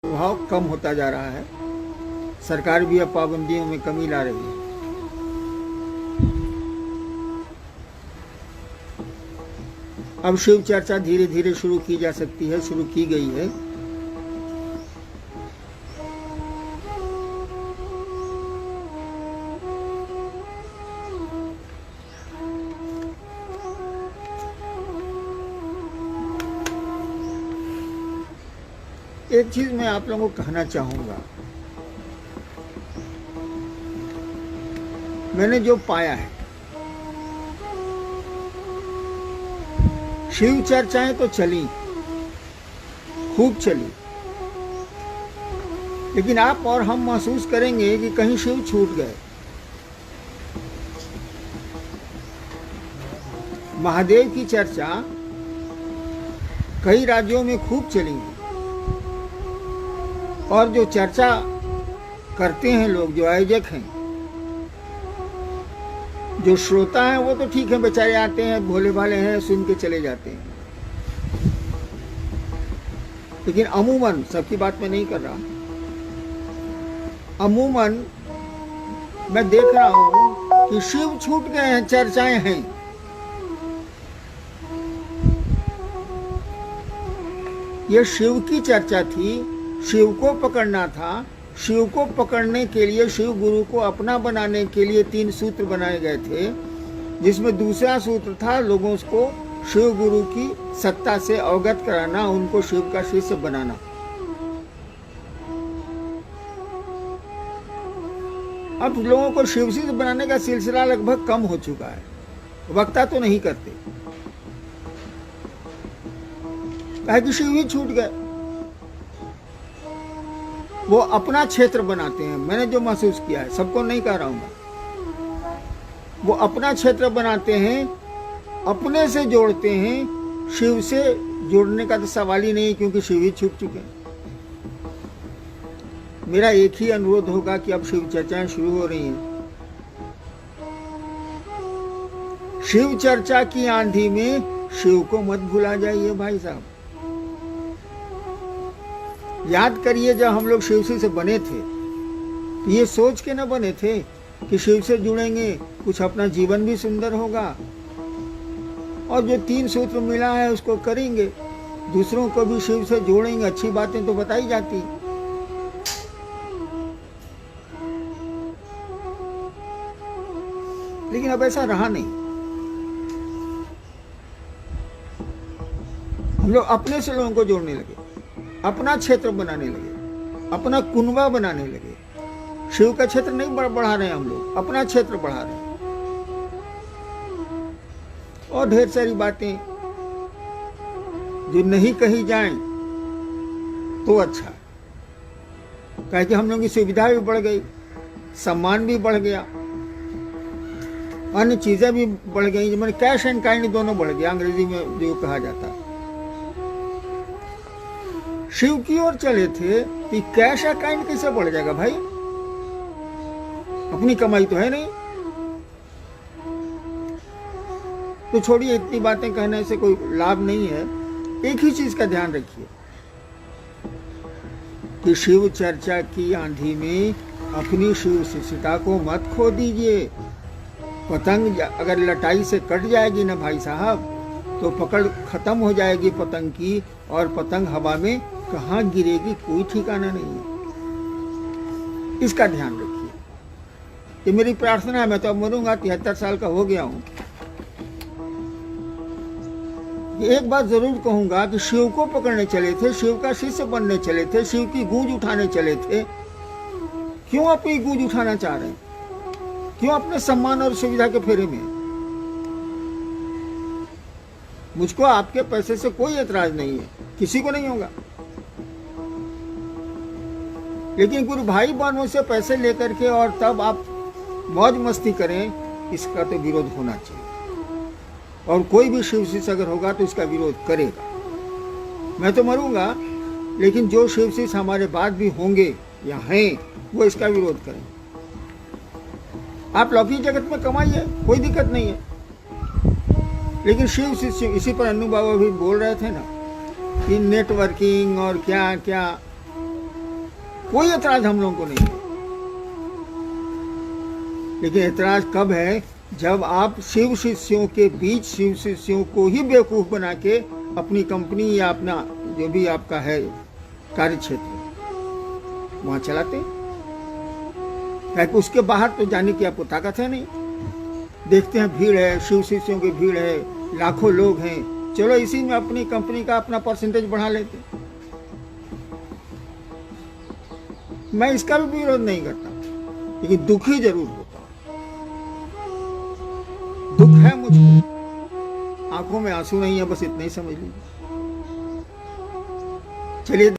प्रभाव कम होता जा रहा है। सरकार भी अब पाबंदियों में कमी ला रही है। अब शिव चर्चा धीरे धीरे शुरू की जा सकती है, शुरू की गई है। एक चीज मैं आप लोगों को कहना चाहूंगा, मैंने जो पाया है, शिव चर्चाएं तो चली, खूब चली, लेकिन आप और हम महसूस करेंगे कि कहीं शिव छूट गए। महादेव की चर्चा कई राज्यों में खूब चली, और जो चर्चा करते हैं लोग, जो आयोजक हैं, जो श्रोता हैं, वो तो ठीक है, बेचारे आते हैं, भोले भाले हैं, सुन के चले जाते हैं। लेकिन अमूमन, सबकी बात मैं नहीं कर रहा, अमूमन मैं देख रहा हूं कि शिव छूट गए हैं, चर्चाएं हैं। ये शिव की चर्चा थी, शिव को पकड़ना था। शिव को पकड़ने के लिए, शिव गुरु को अपना बनाने के लिए 3 सूत्र बनाए गए थे, जिसमें दूसरा सूत्र था लोगों को शिव गुरु की सत्ता से अवगत कराना, उनको शिव का शिष्य बनाना। अब लोगों को शिव शिष्य बनाने का सिलसिला लगभग कम हो चुका है, वक्ता तो नहीं करते, कहे कि शिव ही छूट गए। वो अपना क्षेत्र बनाते हैं। मैंने जो महसूस किया है, सबको नहीं कह रहा हूं, वो अपना क्षेत्र बनाते हैं, अपने से जोड़ते हैं। शिव से जोड़ने का तो सवाल ही नहीं, क्योंकि शिव ही छूट चुके हैं। मेरा एक ही अनुरोध होगा कि अब शिव चर्चाएं शुरू हो रही हैं। शिव चर्चा की आंधी में शिव को मत भुला जाइए भाई साहब। याद करिए, जब हम लोग शिव से बने थे, ये सोच के न बने थे कि शिव से जुड़ेंगे, कुछ अपना जीवन भी सुंदर होगा, और जो 3 सूत्र मिला है उसको करेंगे, दूसरों को भी शिव से जोड़ेंगे। अच्छी बातें तो बताई जाती, लेकिन अब ऐसा रहा नहीं। हम लोग अपने से लोगों को जोड़ने लगे, अपना क्षेत्र बनाने लगे, अपना कुनबा बनाने लगे। शिव का क्षेत्र नहीं बढ़ा रहे हैं हम लोग, अपना क्षेत्र बढ़ा रहे हैं। और ढेर सारी बातें जो नहीं कही जाएं तो अच्छा, कहे कि हम लोगों की सुविधा भी बढ़ गई, सम्मान भी बढ़ गया, अन्य चीजें भी बढ़ गई, मैंने कैश एंड काइंड दोनों बढ़ गया, अंग्रेजी में जो कहा जाता है। शिव की ओर चले थे कि कैश या काइंड कैसे बढ़ जाएगा भाई, अपनी कमाई तो है नहीं। तो छोड़िए, इतनी बातें कहने से कोई लाभ नहीं है। एक ही चीज का ध्यान रखिए कि शिव चर्चा की आंधी में अपनी शिव शिष्यता को मत खो दीजिए। पतंग अगर लटाई से कट जाएगी ना भाई साहब, तो पकड़ खत्म हो जाएगी पतंग की, और पतंग हवा में कहाँ गिरेगी कोई ठिकाना नहीं है। इसका ध्यान रखिए, ये मेरी प्रार्थना है। मैं तो अब मरूंगा, 73 साल का हो गया हूं। एक बात जरूर कहूंगा कि शिव को पकड़ने चले थे, शिव का शिष्य बनने चले थे, शिव की गूंज उठाने चले थे। क्यों अपनी गूंज उठाना चाह रहे हैं? क्यों अपने सम्मान और सुविधा के फेरे में? मुझको आपके पैसे से कोई एतराज नहीं है, किसी को नहीं होगा, लेकिन गुरु भाई बहनों से पैसे लेकर के और तब आप मौज मस्ती करें, इसका तो विरोध होना चाहिए। और कोई भी शिव शिष्य अगर होगा तो इसका विरोध करेगा। मैं तो मरूंगा, लेकिन जो शिव शिष्य हमारे बाद भी होंगे या हैं, वो इसका विरोध करें। आप लौकिक जगत में कमाइए, कोई दिक्कत नहीं है, लेकिन शिव शिष्य, इसी पर अन्नू बाबा भी बोल रहे थे ना कि नेटवर्किंग और क्या क्या, कोई एतराज हम लोगों को नहीं है। लेकिन एतराज कब है, जब आप शिव शिष्यों के बीच शिव शिष्यों को ही बेवकूफ बना के अपनी कंपनी या अपना जो भी आपका है कार्य क्षेत्र वहां चलाते। उसके बाहर तो जाने की आपको ताकत है नहीं। देखते हैं भीड़ है, शिव शिष्यों की भीड़ है, लाखों लोग हैं, चलो इसी में अपनी कंपनी का अपना परसेंटेज बढ़ा लेते। मैं इसका भी विरोध नहीं करता, लेकिन दुखी जरूर होता हूं। दुख है मुझको, आंखों में आंसू नहीं है, बस इतना ही समझ लीजिए। चलिए।